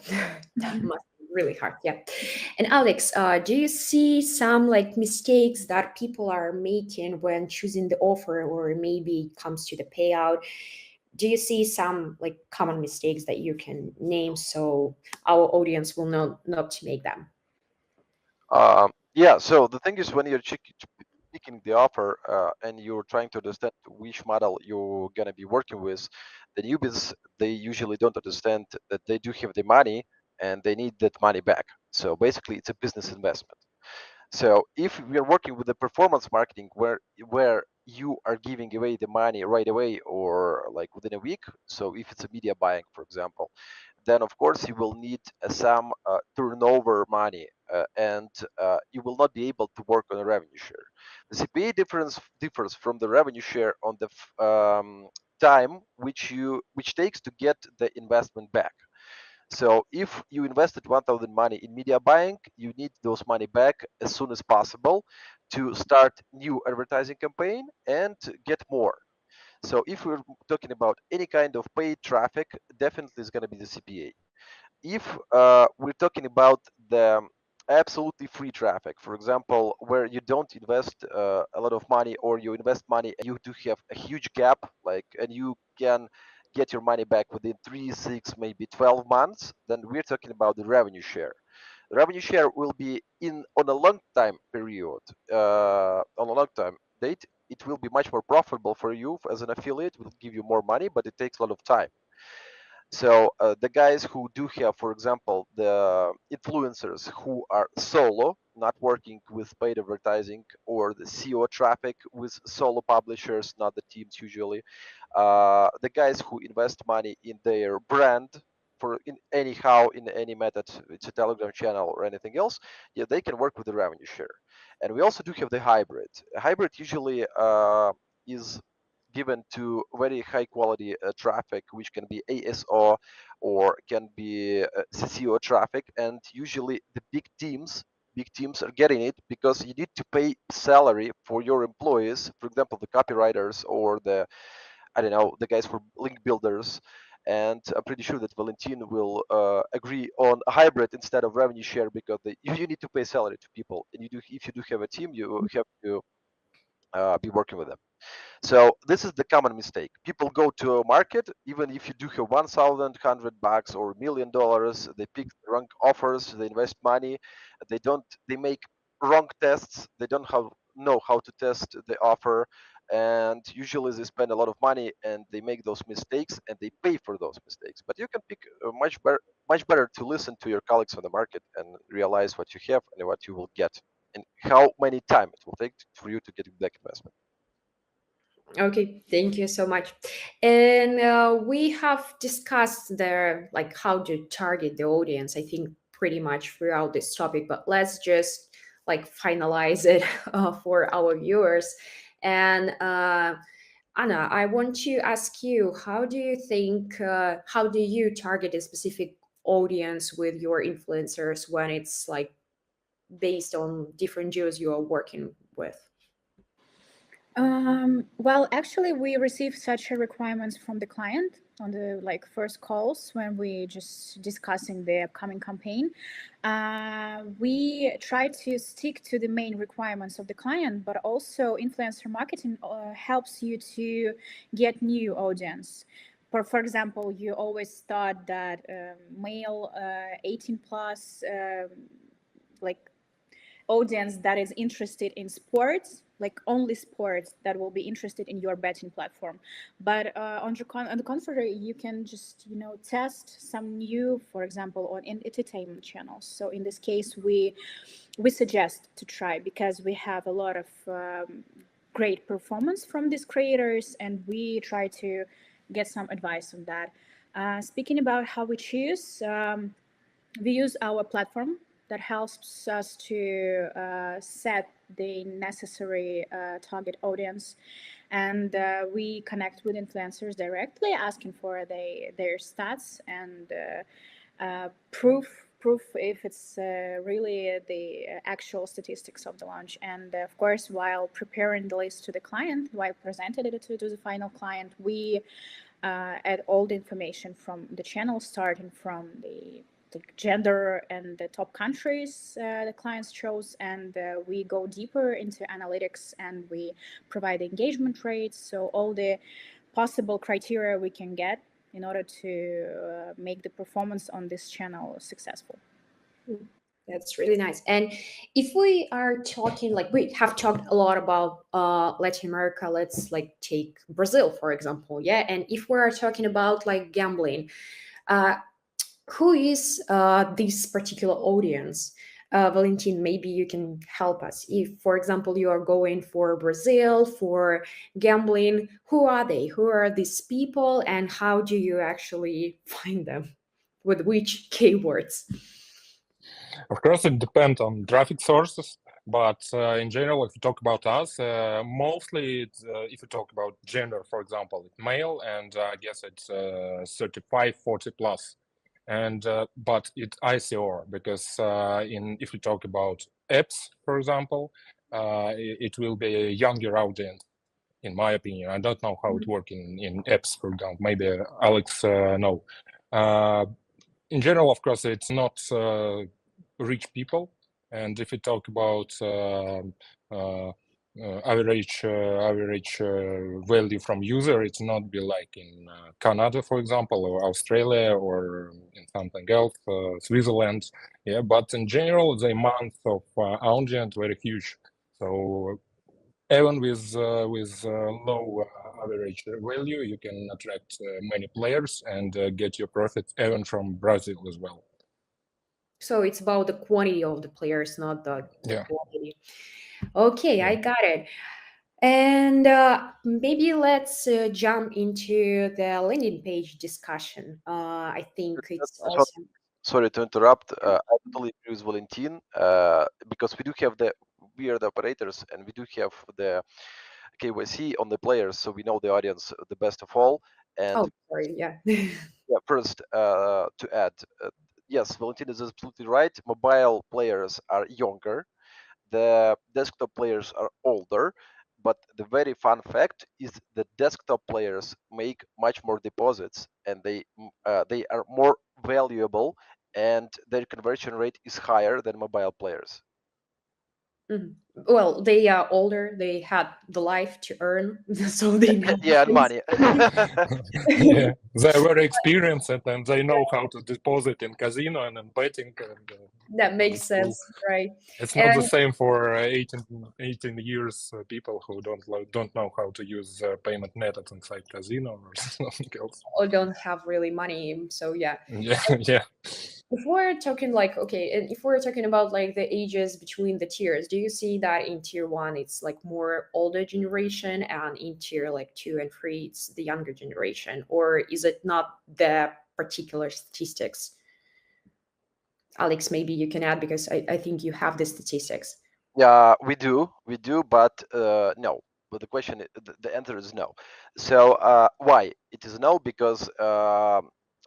that must be really hard. Yeah. And Alex, do you see some like mistakes that people are making when choosing the offer, or maybe it comes to the payout? do you see some like common mistakes that you can name so our audience will know not to make them? Yeah, so the thing is when you're picking the offer and you're trying to understand which model you're going to be working with, the newbies, they usually don't understand that they do have the money and they need that money back. So basically, it's a business investment. So if we are working with the performance marketing where you are giving away the money right away or like within a week, so if it's a media buying, for example, then of course you will need some turnover money and you will not be able to work on a revenue share. The CPA differs from the revenue share on the time which takes to get the investment back. So if you invested 1,000 money in media buying, you need those money back as soon as possible to start new advertising campaign and get more. So if we're talking about any kind of paid traffic, definitely is going to be the CPA. If we're talking about the absolutely free traffic, for example, where you don't invest a lot of money or you invest money and you do have a huge gap, like, and you can get your money back within 3, 6, maybe 12 months, then we're talking about the revenue share. The revenue share will be on a long time period, on a long time date. It will be much more profitable for you as an affiliate. Will give you more money, but it takes a lot of time. So the guys who do have, for example, the influencers who are solo, not working with paid advertising, or the SEO traffic with solo publishers, not the teams usually. The guys who invest money in their brand for in any method, it's a Telegram channel or anything else, yeah, they can work with the revenue share. And we also do have the hybrid. A hybrid usually is given to very high quality traffic, which can be ASO or can be CCO traffic. And usually the big teams are getting it because you need to pay salary for your employees, for example, the copywriters or the, I don't know, the guys for link builders. And I'm pretty sure that Valentin will agree on a hybrid instead of revenue share because you need to pay salary to people. And if you do have a team, you have to be working with them. So this is the common mistake. People go to a market, even if you do have $1,100 or $1,000,000, they pick the wrong offers, they invest money, they make wrong tests, they don't know how to test the offer, and usually they spend a lot of money and they make those mistakes and they pay for those mistakes. But you can pick much better to listen to your colleagues on the market and realize what you have and what you will get and how many time it will take for you to get back investment. Okay, thank you so much. And we have discussed there like how to target the audience, I think pretty much throughout this topic, but let's just like finalize it for our viewers. And Anna, I want to ask you, how do you target a specific audience with your influencers when it's like based on different geos you are working with? Well, actually, we received such a requirements from the client on the like first calls when we just discussing the upcoming campaign. We try to stick to the main requirements of the client, but also influencer marketing helps you to get new audience. For example, you always thought that male 18 plus like audience that is interested in sports, like only sports, that will be interested in your betting platform. But on the contrary, you can just test some new, for example, on entertainment channels. So in this case, we suggest to try because we have a lot of great performance from these creators, and we try to get some advice on that. Speaking about how we choose, we use our platform that helps us to set the necessary target audience, and we connect with influencers directly, asking for their stats and proof if it's really the actual statistics of the launch. And of course, while preparing the list to the client, while presenting it to the final client, we add all the information from the channel, starting from the gender and the top countries the clients chose, and we go deeper into analytics and we provide engagement rates, so all the possible criteria we can get in order to make the performance on this channel successful. That's really nice. And if we are talking, like we have talked a lot about Latin America, let's like take Brazil, for example. Yeah. And if we are talking about like gambling, who is this particular audience? Valentin, maybe you can help us. If, for example, you are going for Brazil, for gambling, who are they? Who are these people and how do you actually find them? With which keywords? Of course, it depends on traffic sources, but in general, if you talk about us, mostly it's, if you talk about gender, for example, it's male, and I guess it's 35, 40 plus. And but it's ICR because if you talk about apps, for example, it will be a younger audience, in my opinion. I don't know how it works in apps, for example. Maybe Alex know. In general, of course, it's not rich people. And if you talk about average value from user, it's not be like in Canada, for example, or Australia, or in something else, Switzerland. Yeah, but in general, the amount of audience very huge. So even with low average value, you can attract many players and get your profit even from Brazil as well. So it's about the quantity of the players, not the Yeah. quality. Okay, Yeah. I got it. And maybe let's jump into the landing page discussion. I think it's also... Sorry to interrupt. I totally agree with Valentin because we are the operators and we do have the KYC on the players, so we know the audience the best of all. And Oh, sorry, yeah. yeah, first to add, yes, Valentin is absolutely right. Mobile players are younger, the desktop players are older, but the very fun fact is that desktop players make much more deposits and they are more valuable and their conversion rate is higher than mobile players. Mhm. Well, they are older. They had the life to earn, so they know. Yeah, and money. Yeah, they're very experienced and they know how to deposit in casino and in betting. And, That makes it's cool. sense, right? It's not the same for 18 years people who don't know how to use payment methods inside casino or something else. Or don't have really money. So yeah. Yeah. If we're talking like, okay, and if we're talking about like the ages between the tiers, do you see that in tier 1 it's like more older generation and in tier like 2 and 3 it's the younger generation, or is it not the particular statistics? Alex, maybe you can add because I think you have the statistics. Yeah, we do, but no. But the question, the answer is no. So why? It is no because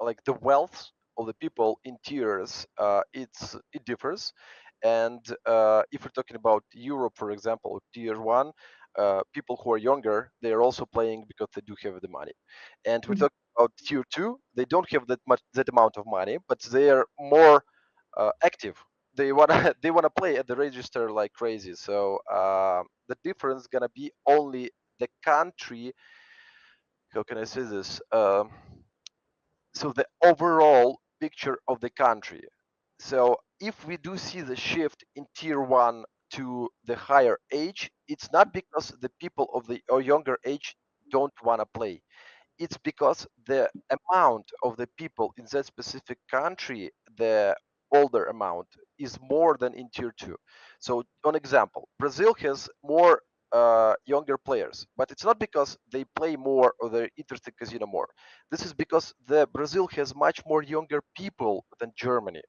like the wealth of the people in tiers, it differs, and if we're talking about Europe, for example, tier 1, people who are younger, they are also playing because they do have the money, and we're talking about tier 2, they don't have that amount of money, but they are more active. They wanna play at the register like crazy. So the difference is gonna be only the country. How can I say this? So the overall picture of the country. So if we do see the shift in tier 1 to the higher age, it's not because the people of the or younger age don't want to play. It's because the amount of the people in that specific country, the older amount, is more than in tier 2. So on example, Brazil has more younger players, but it's not because they play more or they're interested in casino more. This is because the Brazil has much more younger people than Germany.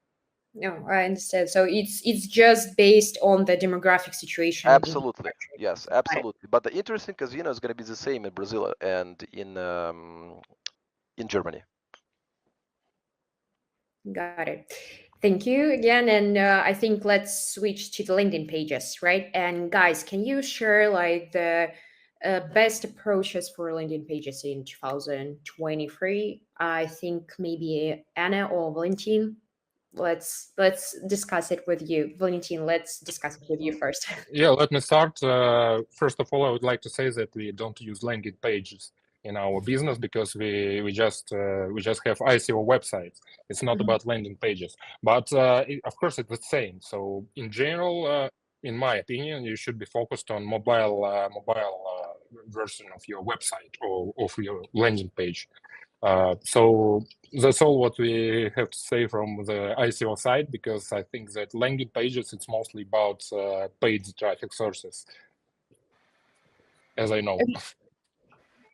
No, I understand. So it's just based on the demographic situation. Absolutely, yes, absolutely. But the interest in casino is going to be the same in Brazil and in Germany. Got it. Thank you again. And I think let's switch to the LinkedIn pages, right? And guys, can you share like the best approaches for LinkedIn pages in 2023? I think maybe Anna or Valentin. Let's discuss it with you. Valentin, let's discuss it with you first. Yeah, let me start. First of all, I would like to say that we don't use landing pages in our business because we just have ICO websites. It's not about landing pages, but of course it's the same. So in general, in my opinion, you should be focused on mobile version of your website or of your landing page. So that's all what we have to say from the ICO side, because I think that landing pages, it's mostly about paid traffic sources, as I know.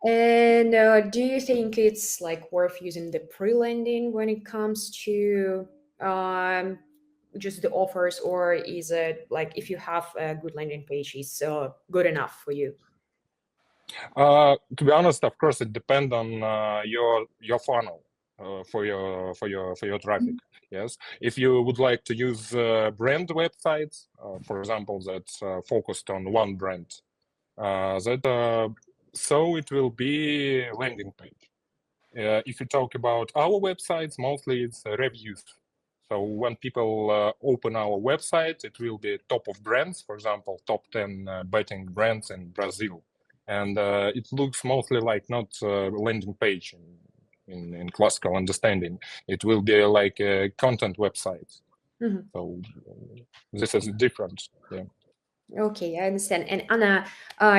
And do you think it's like worth using the pre-landing when it comes to just the offers, or is it like if you have a good landing page, is good enough for you? To be honest, of course, it depends on your funnel for your traffic. Yes, if you would like to use brand websites, for example, that's focused on one brand, so it will be landing page. If you talk about our websites, mostly it's reviews. So when people open our website, it will be top of brands, for example, top 10 betting brands in Brazil. And it looks mostly like not a landing page in classical understanding. It will be like a content website. So this is different. Yeah. Okay, I understand. And Anna,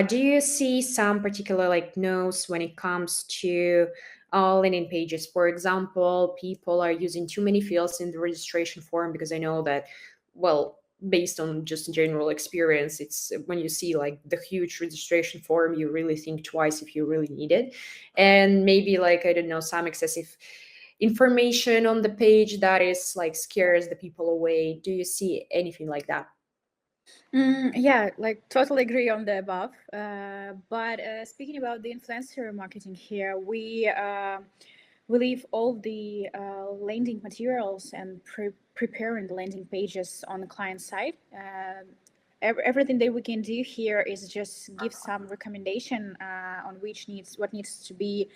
do you see some particular like no's when it comes to landing pages? For example, people are using too many fields in the registration form, because I know that, well, based on just general experience, it's when you see like the huge registration form, you really think twice if you really need it. And maybe like, I don't know, some excessive information on the page that is like scares the people away. Do you see anything like that? Yeah, like totally agree on the above. But speaking about the influencer marketing here, we leave all the landing materials and preparing the landing pages on the client side. Everything that we can do here is just give some recommendation on what needs to be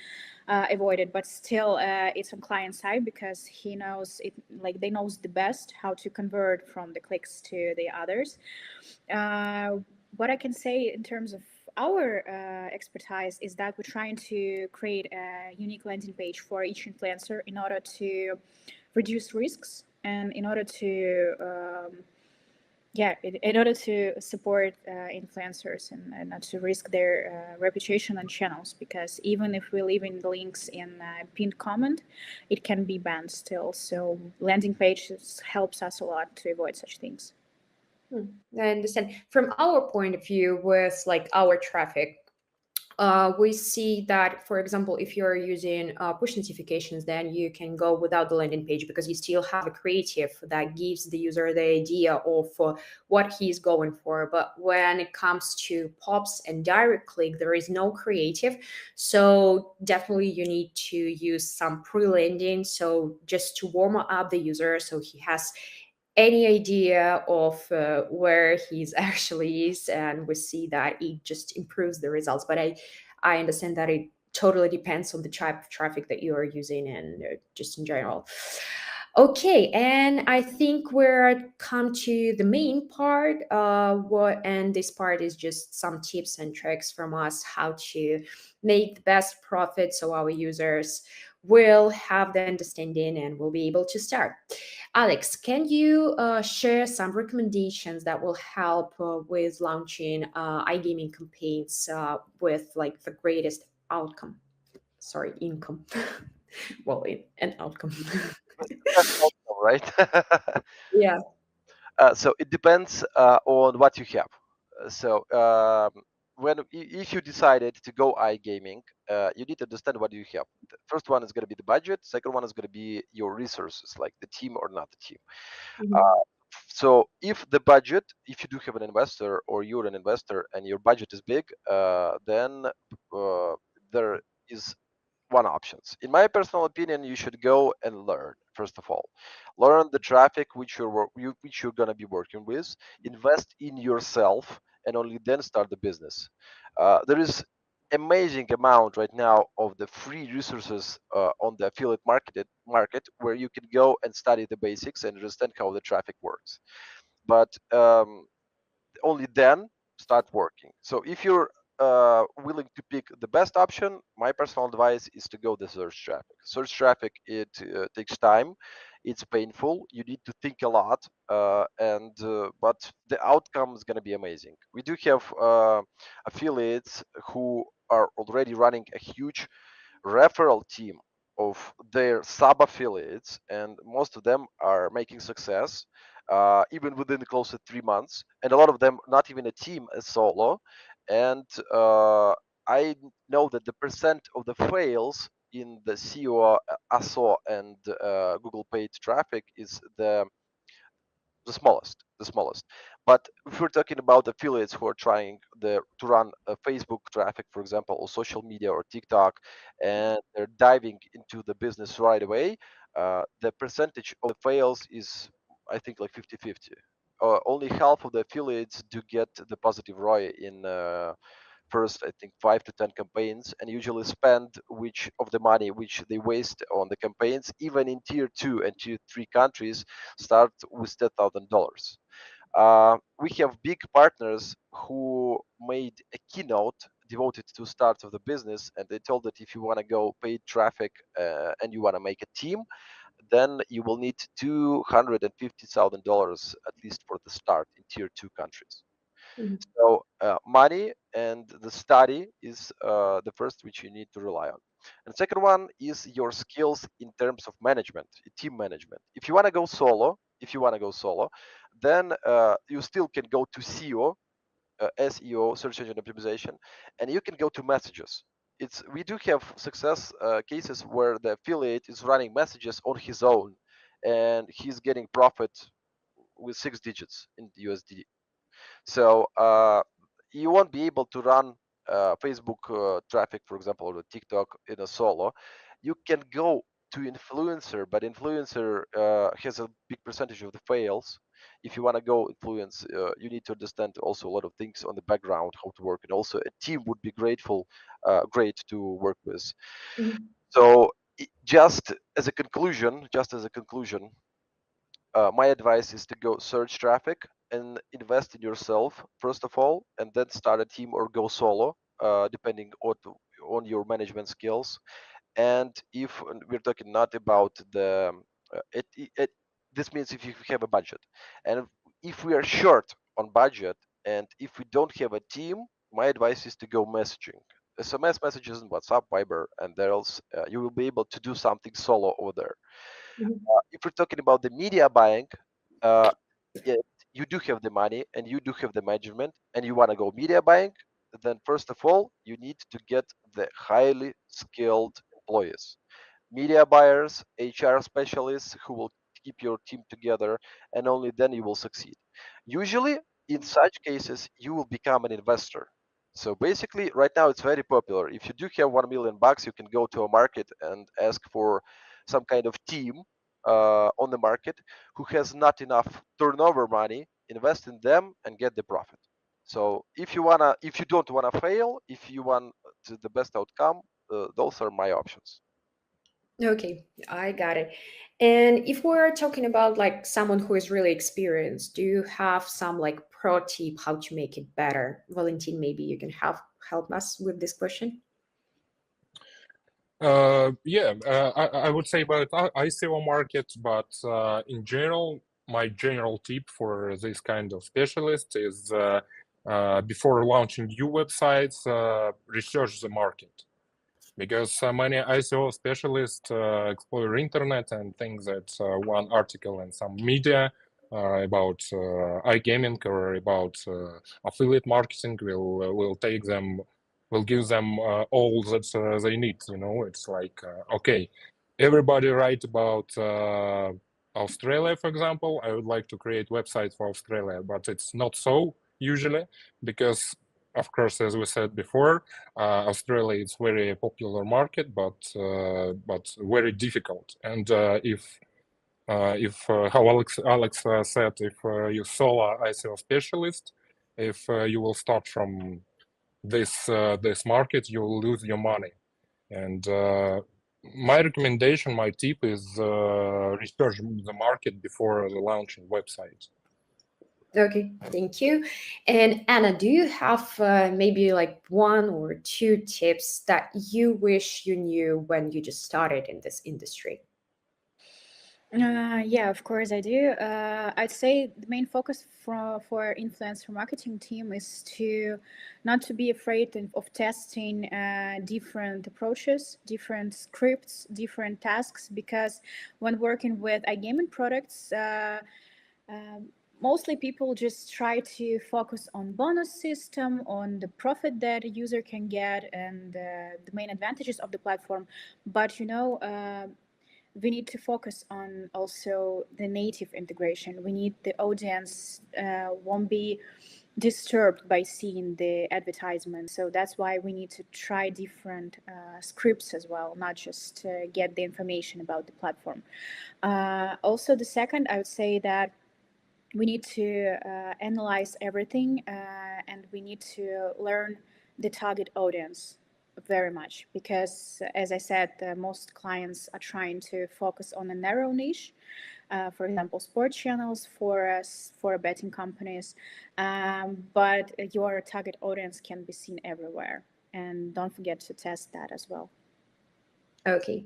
avoided, but still it's on client side, because he knows it, like they knows the best how to convert from the clicks to the others. What I can say in terms of our expertise is that we're trying to create a unique landing page for each influencer in order to reduce risks and in order to in order to support influencers and not to risk their reputation and channels, because even if we leave in the links in pinned comment, it can be banned still. So landing pages helps us a lot to avoid such things. I understand. From our point of view, with like our traffic, we see that, for example, if you're using push notifications, then you can go without the landing page, because you still have a creative that gives the user the idea of what he's going for. But when it comes to pops and direct click, there is no creative. So definitely you need to use some pre-landing, so just to warm up the user so he has any idea of where he's actually is, and we see that it just improves the results. But I understand that it totally depends on the type of traffic that you are using, and just in general. Okay, and I think we're come to the main part. And this part is just some tips and tricks from us how to make the best profit, so our users will have the understanding and will be able to start. Alex, can you share some recommendations that will help with launching iGaming campaigns with like the greatest outcome? Sorry, income. Well, an outcome. Right? Yeah. So it depends on what you have. So if you decided to go iGaming, you need to understand what you have. The first one is going to be the budget. Second one is going to be your resources, like the team or not the team. So if you do have an investor or you're an investor and your budget is big, then there is one options. In my personal opinion, you should go and learn. First of all, learn the traffic which you're gonna be working with. Invest in yourself, and only then start the business. There is amazing amount right now of the free resources on the affiliate market where you can go and study the basics and understand how the traffic works. But only then start working. So if you're willing to pick the best option, my personal advice is to go the search traffic. Search traffic, it takes time, it's painful, you need to think a lot, but the outcome is going to be amazing. We do have affiliates who are already running a huge referral team of their sub affiliates, and most of them are making success even within close to 3 months, and a lot of them not even a team, a solo. And I know that the percent of the fails in the SEO, ASO, and Google paid traffic is the smallest. But if we're talking about affiliates who are trying to run Facebook traffic, for example, or social media or TikTok, and they're diving into the business right away, the percentage of the fails is, I think, like 50-50. Only half of the affiliates do get the positive ROI in first, I think, 5 to 10 campaigns, and usually spend which of the money which they waste on the campaigns, even in tier 2 and tier 3 countries, start with $10,000. We have big partners who made a keynote devoted to start of the business, and they told that if you want to go paid traffic and you want to make a team, then you will need $250,000 at least for the start in tier 2 countries. Mhm. So money and the study is the first which you need to rely on. And the second one is your skills in terms of management, team management. If you want to go solo, then you still can go to SEO, search engine optimization, and you can go to messages. We do have success cases where the affiliate is running messages on his own, and he's getting profit with 6 digits in USD. So you won't be able to run Facebook traffic, for example, or TikTok in a solo. You can go to influencer, but influencer has a big percentage of the fails. If you want to go influence, you need to understand also a lot of things on the background, how to work, and also a team would be great to work with. Mhm. So just as a conclusion, my advice is to go search traffic and invest in yourself first of all, and then start a team or go solo, depending on your management skills. And if we're talking not about this means if you have a budget, and if we are short on budget, and if we don't have a team, my advice is to go messaging. SMS messages in WhatsApp, Viber, and else you will be able to do something solo over there. Mhm. If we're talking about the media buying, uh, yeah, you do have the money and you do have the management, and you want to go media buying, then first of all, you need to get the highly skilled employees, media buyers, HR specialists who will keep your team together, and only then you will succeed. Usually, in such cases, you will become an investor. So basically, right now it's very popular. If you do have $1 million, you can go to a market and ask for some kind of team on the market who has not enough turnover money, invest in them and get the profit. So if you don't wanna fail, if you want the best outcome, those are my options. Okay, I got it. And if we're talking about like someone who is really experienced, do you have some like pro tip how to make it better? Valentin, maybe you can help us with this question. Yeah, I would say about ICO market, but in general, my general tip for this kind of specialist is before launching new websites, research the market. Because many ICO specialists explore internet and think that one article in some media about iGaming or about affiliate marketing will give them all that they need. You know, it's like okay, everybody write about Australia, for example. I would like to create website for Australia, but it's not so usually, because of course, as we said before, Australia is very popular market, but very difficult. And if how Alex said, if you solo ICO specialist, if you will start from this market, you will lose your money. And my recommendation, my tip is research the market before the launching website. Okay, thank you. And Anna, do you have maybe like 1 or 2 tips that you wish you knew when you just started in this industry? Yeah, of course I do. I'd say the main focus for influencer marketing team is to not to be afraid of testing different approaches, different scripts, different tasks, because when working with iGaming products, mostly people just try to focus on bonus system, on the profit that a user can get, and the main advantages of the platform. But we need to focus on also the native integration. We need the audience won't be disturbed by seeing the advertisement. So that's why we need to try different scripts as well, not just get the information about the platform. Also, the second, I would say that we need to analyze everything and we need to learn the target audience very much, because as I said, most clients are trying to focus on a narrow niche, for example sports channels, for betting companies, but your target audience can be seen everywhere, and don't forget to test that as well. Okay.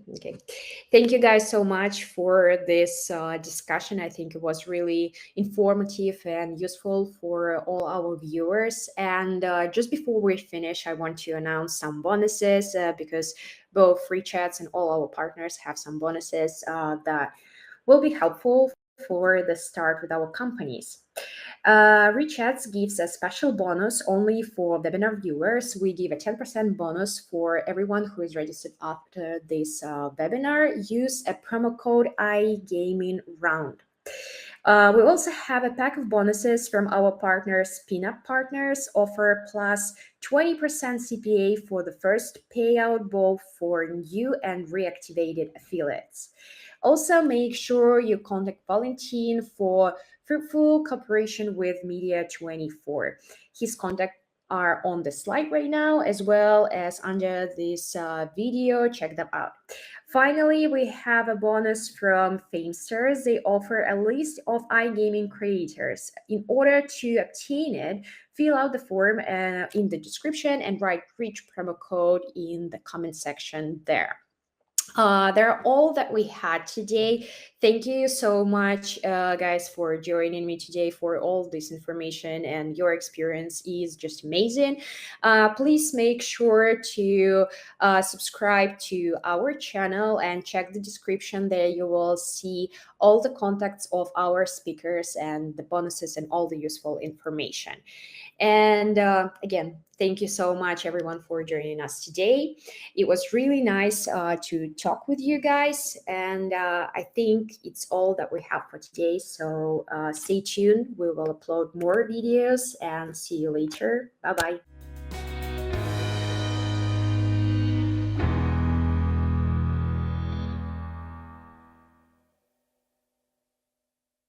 Thank you guys so much for this discussion. I think it was really informative and useful for all our viewers. And just before we finish, I want to announce some bonuses because both RichAds and all our partners have some bonuses that will be helpful for the start with our companies. RichAds gives a special bonus only for webinar viewers. We give a 10% bonus for everyone who is registered after this webinar. Use a promo code iGamingRound. We also have a pack of bonuses from our partners. Pinup Partners offer plus 20% CPA for the first payout, both for new and reactivated affiliates. Also, make sure you contact Valentin for fruitful cooperation with Media24. His contacts are on the slide right now, as well as under this video. Check them out. Finally, we have a bonus from Famesters. They offer a list of iGaming creators. In order to obtain it, fill out the form in the description and write RICH promo code in the comment section there. They're all that we had today. Thank you so much, guys, for joining me today, for all this information, and your experience is just amazing. Please make sure to subscribe to our channel and check the description. There you will see all the contacts of our speakers and the bonuses and all the useful information. And again, thank you so much, everyone, for joining us today. It was really nice to talk with you guys. And I think it's all that we have for today. So stay tuned. We will upload more videos and see you later. Bye-bye.